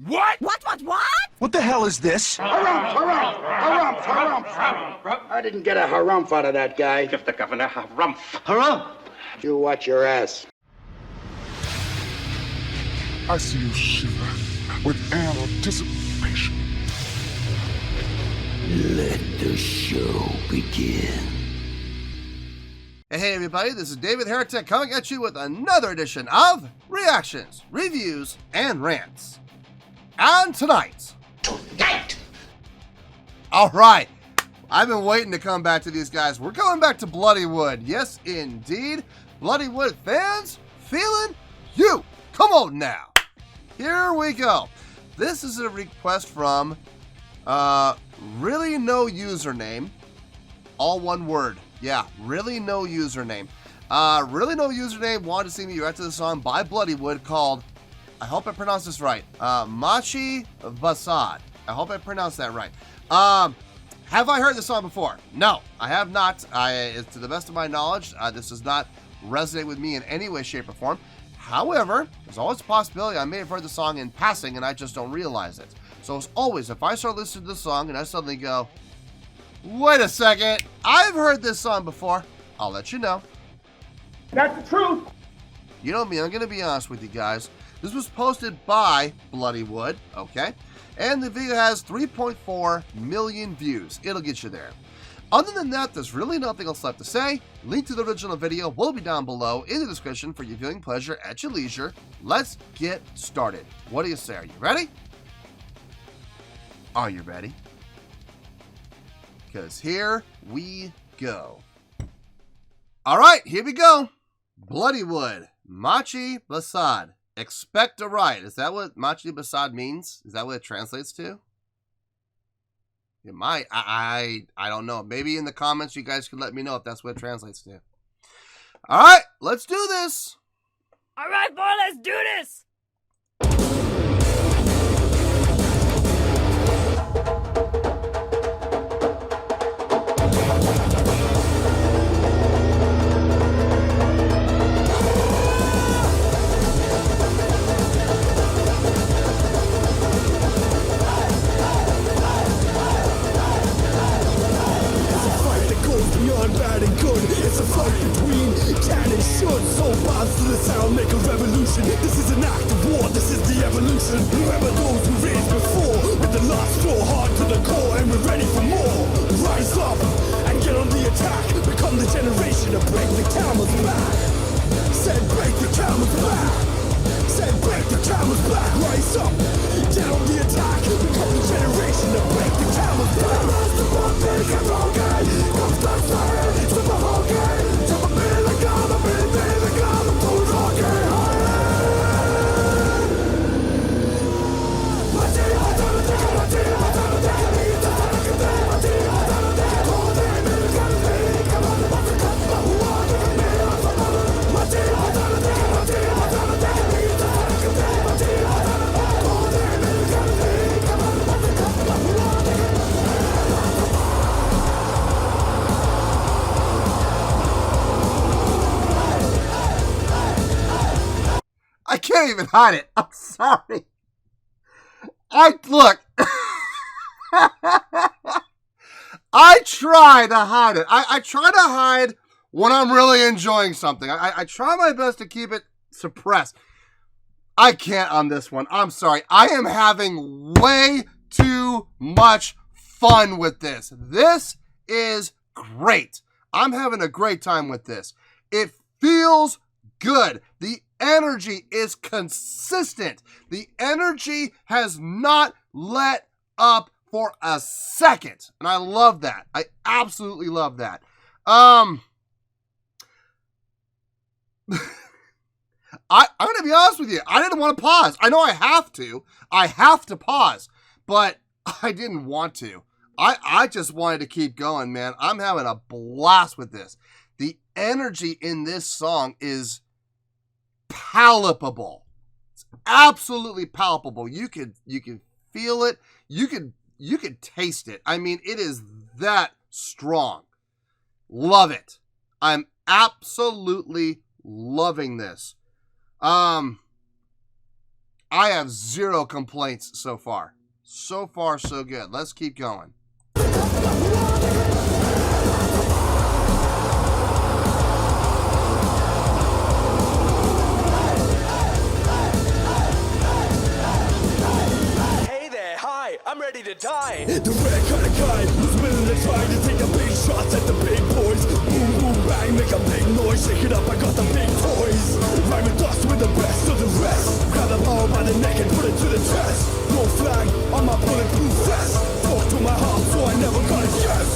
What? What? What the hell is this? Harumph. I didn't get a harumph out of that guy. Give the governor harumph. Harumph! You watch your ass. I see you shiver with anticipation. Let the show begin. Hey everybody, this is David Heretic coming at you with another edition of Reactions, Reviews, and Rants. And tonight... Alright, I've been waiting to come back to these guys. We're going back to Bloodywood. Yes, indeed. Bloodywood Fans Feeling You. Come on now. Here we go. This is a request from Really No Username. All one word. Yeah, Really No Username. Really No Username wanted to see me react to the song by Bloodywood called, I hope I pronounced this right, Machi Bhasad. I hope I pronounced that right. Have I heard this song before? No, I have not. To the best of my knowledge, this does not resonate with me in any way, shape, or form. However, there's always a possibility I may have heard the song in passing and I just don't realize it. So as always, if I start listening to the song and I suddenly go, wait a second, I've heard this song before, I'll let you know. That's the truth. You know me, I'm going to be honest with you guys. This was posted by Bloodywood, okay? And the video has 3.4 million views. It'll get you there. Other than that, there's really nothing else left to say. Link to the original video will be down below in the description for your viewing pleasure at your leisure. Let's get started. What do you say? Are you ready? Are you ready? Because here we go. All right, here we go. Bloodywood, Machi Bhasad. Expect a riot. Is that what Machi Bhasad means? Is that what it translates to? It might. I don't know. Maybe in the comments you guys can let me know if that's what it translates to. All right, let's do this. All right, boy, let's do this. It's a fight between can and should. So bounce to the sound, make a revolution. This is an act of war, this is the evolution. Remember those who raised before, with the last straw hard to the core, and we're ready for more. Rise up and get on the attack. Become the generation to break the camel's back. Said break the camel's back. Said break the camel's back. Rise up, get on the attack. Become the generation to break the camel's back. Rise the one thing and all guy. Comes the fire, it's the whole game. So I'm feeling God, I'm feeling God, I'm full of game. I can't even hide it. I'm sorry. Look. I try to hide it. I try to hide when I'm really enjoying something. I try my best to keep it suppressed. I can't on this one. I'm sorry. I am having way too much fun with this. This is great. I'm having a great time with this. It feels good. The energy is consistent. The energy has not let up for a second. And I love that. I absolutely love that. I'm going to be honest with you. I didn't want to pause. I know I have to. I have to pause. But I didn't want to. I just wanted to keep going, man. I'm having a blast with this. The energy in this song is palpable. It's absolutely palpable. You can feel it. You can taste it. I mean, it is that strong. Love it. I'm absolutely loving this. I I have zero complaints so far. So far, so good. Let's keep going. I'm ready to die. The rare kind of guy who's willing to try to take a big shots at the big boys. Boom, boom, bang, make a big noise. Shake it up, I got the big toys. Rhyming dust with the best of the rest. Grab them all by the neck and put it to the chest. No flag on my bulletproof vest. Talk to my heart so I never got a yes.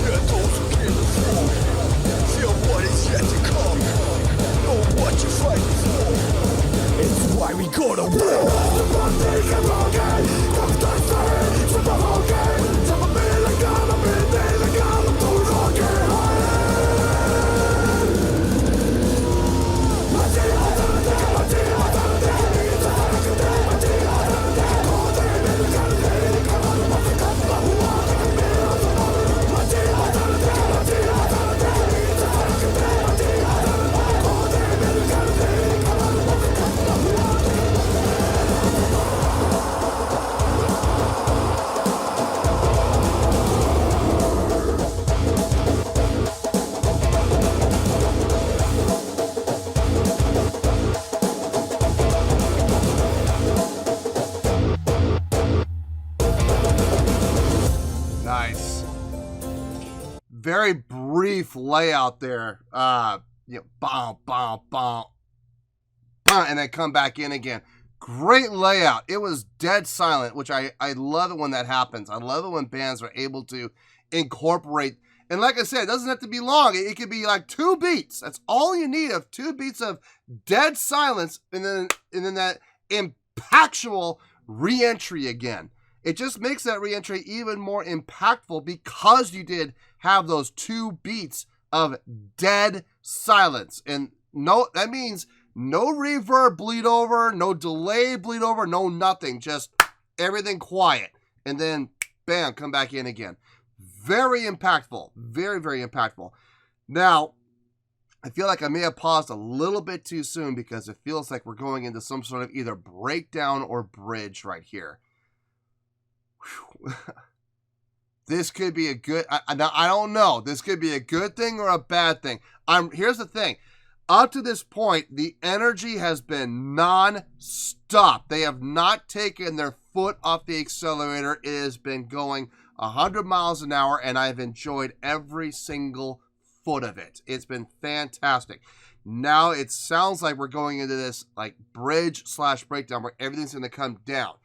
Hear those who came before. Feel what is yet to come. Know what you're fighting for. It's why we go to war. Very brief layout there. Bomb, bomb, bomb, and then come back in again. Great layout. It was dead silent, which I love it when that happens. I love it when bands are able to incorporate. And like I said, it doesn't have to be long. It could be like 2 beats. That's all you need, of 2 beats of dead silence, and then that impactful re-entry again. It just makes that re-entry even more impactful because you did have those 2 beats of dead silence. And that means no reverb bleed over, no delay bleed over, no nothing. Just everything quiet. And then, bam, come back in again. Very impactful. Very, very impactful. Now, I feel like I may have paused a little bit too soon because it feels like we're going into some sort of either breakdown or bridge right here. This could be a good, now I don't know, this could be a good thing or a bad thing. Here's the thing, up to this point, the energy has been non-stop. They have not taken their foot off the accelerator. It has been going 100 miles an hour, and I've enjoyed every single foot of it. It's been fantastic. Now it sounds like we're going into this like bridge/breakdown where everything's going to come down.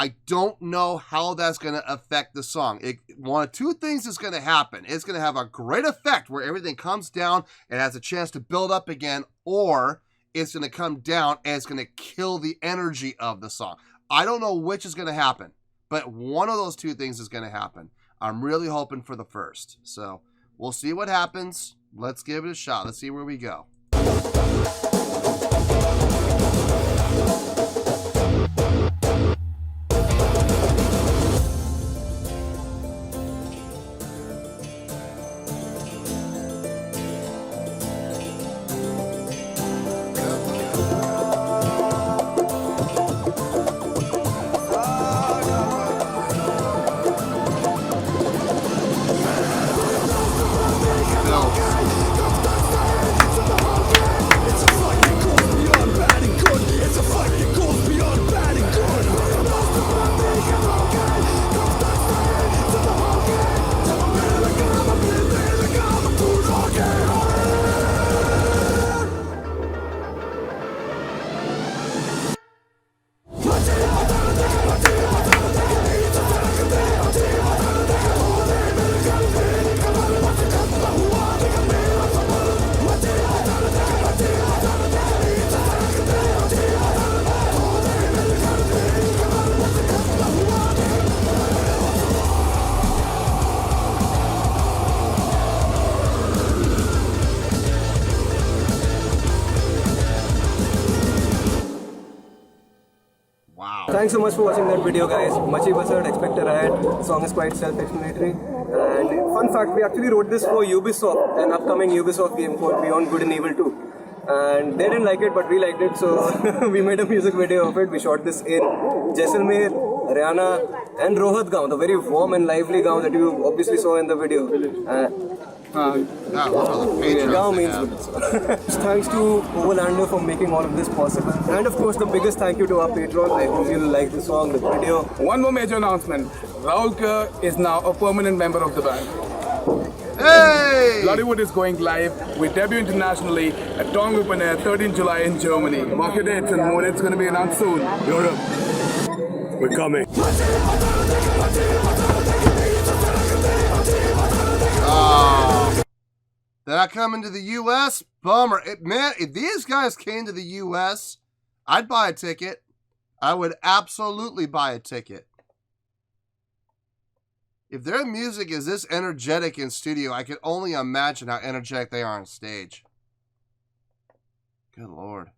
I don't know how that's going to affect the song. One of 2 things is going to happen. It's going to have a great effect where everything comes down and has a chance to build up again, or it's going to come down and it's going to kill the energy of the song. I don't know which is going to happen, but one of those 2 things is going to happen. I'm really hoping for the first. So we'll see what happens. Let's give it a shot. Let's see where we go. Thanks so much for watching that video, guys. Machi Bhasad, Expect a Riot. The song is quite self-explanatory. And fun fact, we actually wrote this for Ubisoft, an upcoming Ubisoft game called Beyond Good and Evil 2. and they didn't like it, but we liked it, so we made a music video of it. We shot this in Jaisalmer, Haryana, and Rohat Gaon, the very warm and lively Gaon that you obviously saw in the video. Gaon means good. Thanks to Overlander for making all of this possible, and of course the biggest thank you to our patrons. I hope you like the song, the video. One more major announcement. Rahul Kerr is now a permanent member of the band. Hey! Bloodywood is going live. We debut internationally at Tong Open Air, 13 July in Germany. Mark your dates and more dates going to be announced soon. Europe, we're coming. Oh. They're not coming to the U.S.? Bummer. Man, if these guys came to the U.S., I'd buy a ticket. I would absolutely buy a ticket. If their music is this energetic in studio, I can only imagine how energetic they are on stage. Good Lord.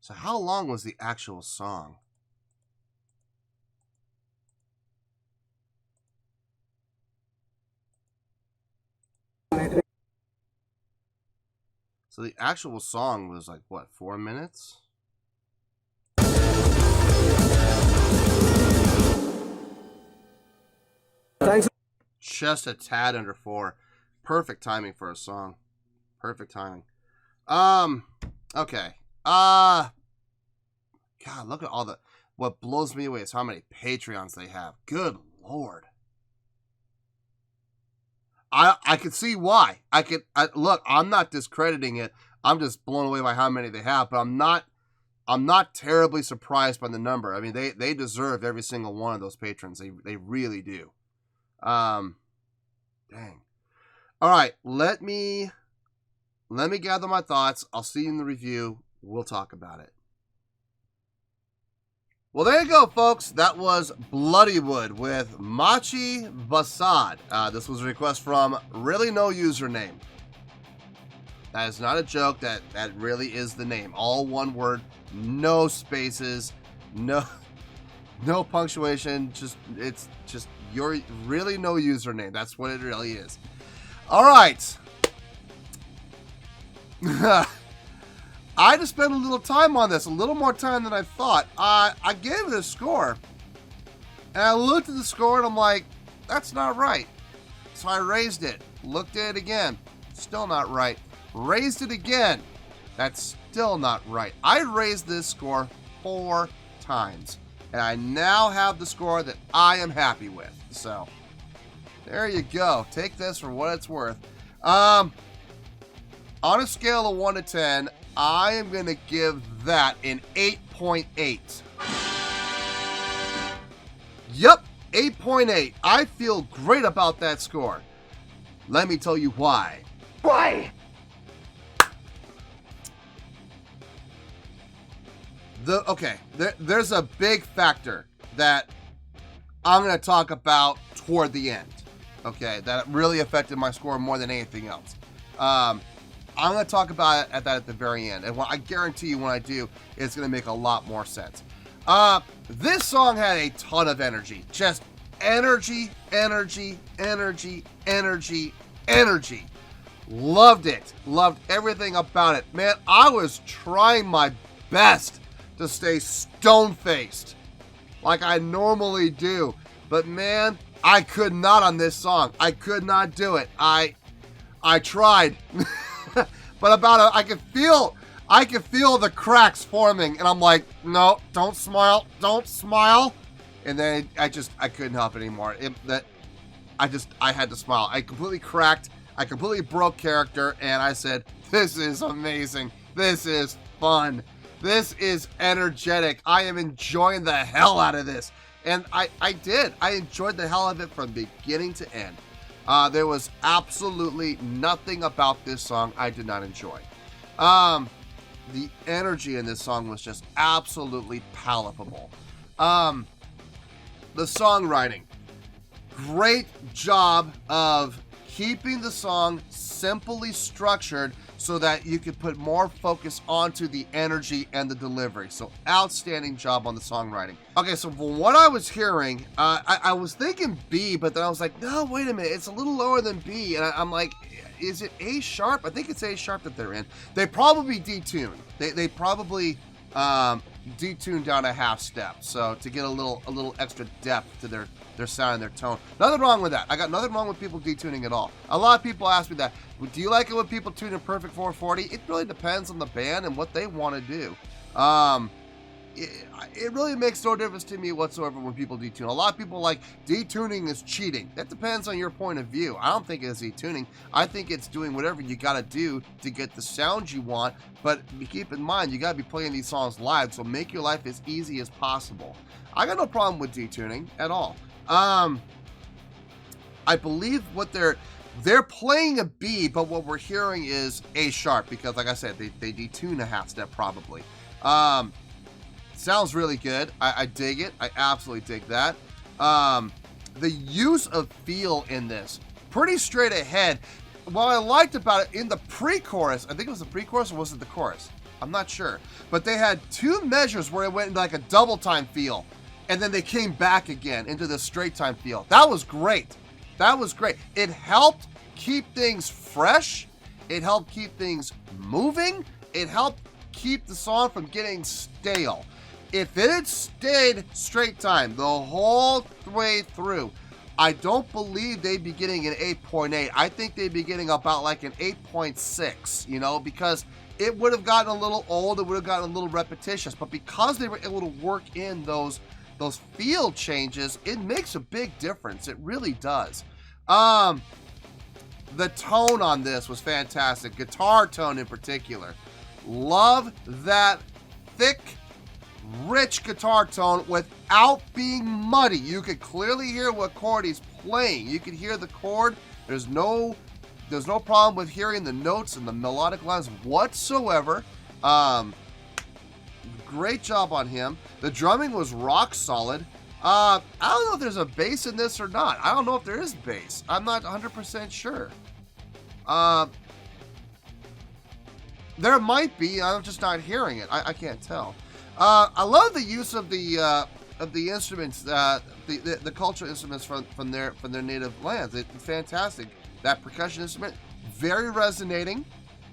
So how long was the actual song? So the actual song was like, what, 4 minutes? Thanks. Just a tad under 4. Perfect timing for a song. Perfect timing. Okay. God, look at all the... What blows me away is how many Patreons they have. Good Lord. I can see why. Look, I'm not discrediting it. I'm just blown away by how many they have, but I'm not terribly surprised by the number. I mean, they deserve every single one of those patrons. They really do. Dang. All right, let me gather my thoughts. I'll see you in the review. We'll talk about it. Well, there you go, folks. That was Bloodywood with Machi Bhasad. This was a request from Really No Username. That is not a joke. That really is the name. All one word, no spaces, no punctuation. It's just your Really No Username. That's what it really is. All right. I just spent a little time on this, a little more time than I thought. I gave it a score, and I looked at the score, and I'm like, that's not right. So I raised it, looked at it again, still not right. Raised it again, that's still not right. I raised this score 4 times, and I now have the score that I am happy with. So, there you go. Take this for what it's worth. On a scale of 1 to 10, I am going to give that an 8.8. Yep, 8.8. I feel great about that score. Let me tell you why. Why? There's a big factor that I'm going to talk about toward the end. Okay, that really affected my score more than anything else. I'm going to talk about it at the very end. And I guarantee you when I do, it's going to make a lot more sense. This song had a ton of energy. Just energy, energy, energy, energy, energy. Loved it. Loved everything about it. Man, I was trying my best to stay stone-faced like I normally do. But man, I could not on this song. I could not do it. I tried. But I could feel the cracks forming, and I'm like, no, don't smile, don't smile. And then I couldn't help it anymore. I had to smile. I completely cracked. I completely broke character, and I said, this is amazing. This is fun. This is energetic. I am enjoying the hell out of this. And I did. I enjoyed the hell of it from beginning to end. There was absolutely nothing about this song I did not enjoy. the energy in this song was just absolutely palpable. The songwriting, great job of keeping the song simply structured so that you could put more focus onto the energy and the delivery. So outstanding job on the songwriting. Okay, so from what I was hearing, I was thinking B, but then I was like, no, wait a minute, it's a little lower than B. And I'm like, is it A sharp? I think it's A sharp that they're in. They probably detuned. They probably detuned down a half step, so to get a little extra depth to their sound and their tone. Nothing wrong with that. I got nothing wrong with people detuning at all. A lot of people ask me that. Do you like it when people tune in perfect 440? It really depends on the band and what they want to do. It really makes no difference to me whatsoever when people detune. A lot of people like detuning is cheating. That depends on your point of view. I don't think it's detuning. I think it's doing whatever you got to do to get the sound you want. But keep in mind, you got to be playing these songs live, so make your life as easy as possible. I got no problem with detuning at all. I believe what they're playing a B, but what we're hearing is A sharp because, like I said, they detune a half step probably. Sounds really good. I dig it. I absolutely dig that. The use of feel in this, pretty straight ahead. What I liked about it in the pre-chorus, I think it was the pre-chorus or was it the chorus? I'm not sure. But they had two measures where it went into like a double time feel. And then they came back again into the straight time feel. That was great. That was great. It helped keep things fresh. It helped keep things moving. It helped keep the song from getting stale. If it had stayed straight time the whole way through, I don't believe they'd be getting an 8.8. I think they'd be getting about like an 8.6, you know, because it would have gotten a little old. It would have gotten a little repetitious. But because they were able to work in those field changes, it makes a big difference. It really does. The tone on this was fantastic. Guitar tone in particular. Love that thick, rich guitar tone without being muddy. You could clearly hear what chord he's playing. You could hear the chord. There's no problem with hearing the notes and the melodic lines whatsoever. Great job on him. The drumming was rock solid. I don't know if there's a bass in this or not. I don't know if there is bass. I'm not 100% sure. There might be. I'm just not hearing it. I can't tell. I love the use of the instruments, the cultural instruments from their native lands. It's fantastic. That percussion instrument, very resonating.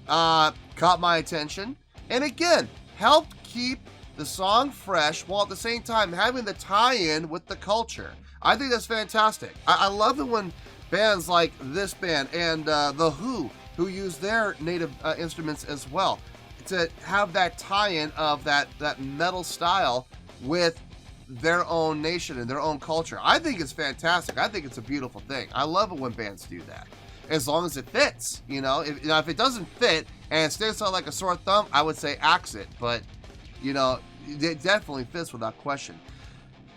Caught my attention, and again helped keep the song fresh while at the same time having the tie-in with the culture. I think that's fantastic. I love it when bands like this band and The Who use their native instruments as well, to have that tie-in of that metal style with their own nation and their own culture. I think it's fantastic. I think it's a beautiful thing. I love it when bands do that, as long as it fits. You know, if it doesn't fit and it sticks out like a sore thumb, I would say axe it. But you know, it definitely fits without question.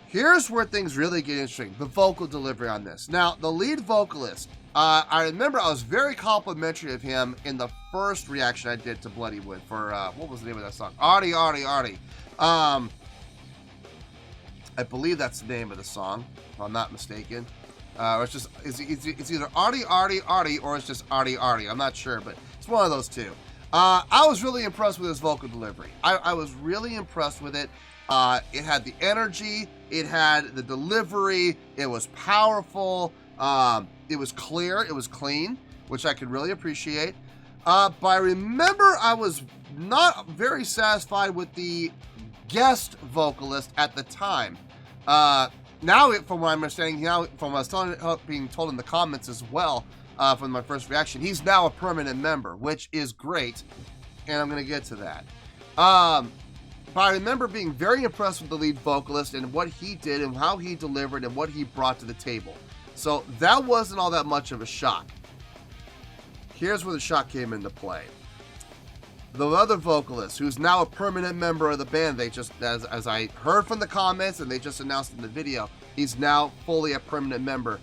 Here's where things really get interesting: the vocal delivery on this. Now, the lead vocalist, I remember I was very complimentary of him in the first reaction I did to Bloodywood for, what was the name of that song? Artie. I believe that's the name of the song, if I'm not mistaken. Or it's either Artie, or it's just Artie. I'm not sure, but it's one of those two. I was really impressed with his vocal delivery. I was really impressed with it. It had the energy, it had the delivery, it was powerful, it was clear, it was clean, which I could really appreciate. But I remember I was not very satisfied with the guest vocalist at the time. Now, from what I'm understanding, from what I was being told in the comments as well, from my first reaction, he's now a permanent member, which is great, and I'm going to get to that. But I remember being very impressed with the lead vocalist and what he did and how he delivered and what he brought to the table. So that wasn't all that much of a shock. Here's where the shock came into play. The other vocalist, who's now a permanent member of the band, they just, as I heard from the comments and they just announced in the video, he's now fully a permanent member.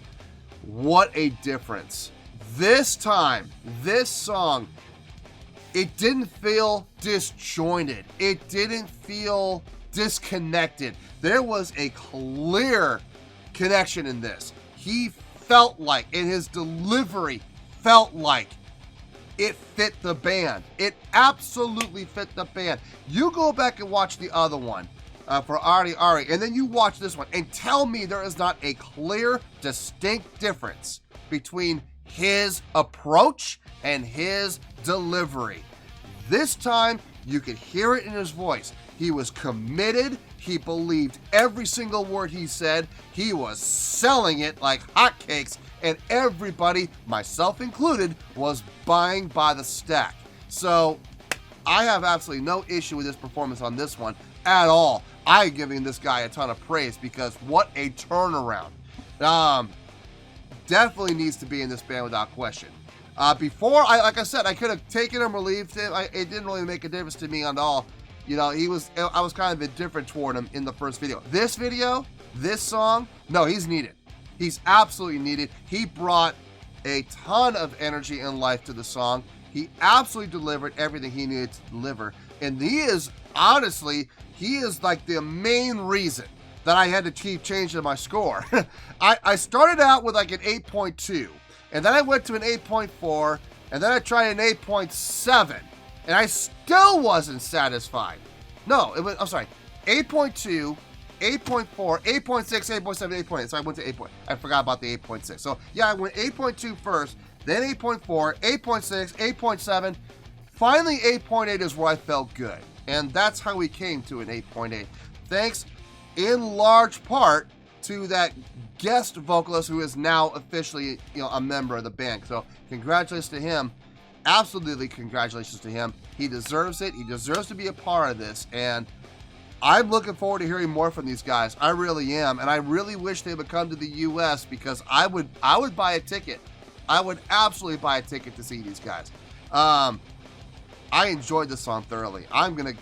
What a difference. This time, this song It didn't feel disjointed. It didn't feel disconnected. There was a clear connection in this. He felt like, and his delivery felt like it fit the band. It absolutely fit the band. You go back and watch the other one for Ari Ari, and then you watch this one and tell me there is not a clear, distinct difference between his approach and his delivery. This time, you could hear it in his voice. He was committed. He believed every single word he said. He was selling it like hotcakes, and everybody, myself included, was buying by the stack. So I have absolutely no issue with his performance on this one at all. I'm giving this guy a ton of praise because what a turnaround. Definitely needs to be in this band without question. Before, like I said, I could have taken him or left him. It didn't really make a difference to me at all. You know, I was kind of indifferent toward him in the first video. This video, this song, no, he's needed. He's absolutely needed. He brought a ton of energy and life to the song. He absolutely delivered everything he needed to deliver. And he is, honestly, he is like the main reason that I had to keep changing my score. I started out with like an 8.2, and then I went to an 8.4, and then I tried an 8.7, and I still wasn't satisfied. No, I'm sorry, 8.2, 8.4, 8.6, 8.7, 8.8. So I went to 8. I forgot about the 8.6. So yeah, I went 8.2 first, then 8.4, 8.6, 8.7. Finally, 8.8 is where I felt good, and that's how we came to an 8.8. Thanks in large part to that guest vocalist who is now officially, a member of the band. So congratulations to him. Absolutely congratulations to him. He deserves it. He deserves to be a part of this, and I'm looking forward to hearing more from these guys. I really am, and I really wish they would come to the U.S. because I would buy a ticket. I would absolutely buy a ticket to see these guys. I enjoyed this song thoroughly. I'm gonna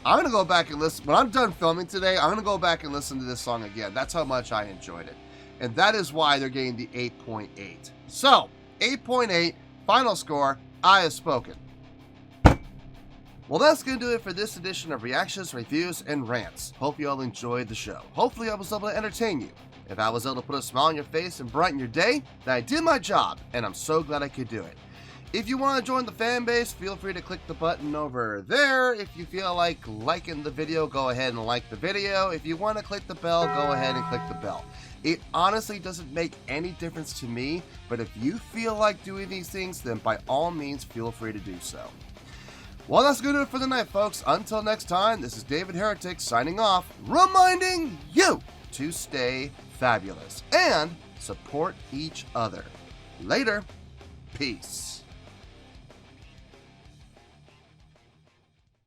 go back and listen. When I'm done filming today, I'm gonna go back and listen to this song again. That's how much I enjoyed it. And that is why they're getting the 8.8. So, 8.8, final score, I have spoken. Well, that's gonna do it for this edition of Reactions, Reviews, and Rants. Hope you all enjoyed the show. Hopefully I was able to entertain you. If I was able to put a smile on your face and brighten your day, then I did my job, and I'm so glad I could do it. If you want to join the fan base, feel free to click the button over there. If you feel like liking the video, go ahead and like the video. If you want to click the bell, go ahead and click the bell. It honestly doesn't make any difference to me, but if you feel like doing these things, then by all means, feel free to do so. Well, that's going to do it for the night, folks. Until next time, this is David Heretic signing off, reminding you to stay fabulous and support each other. Later. Peace.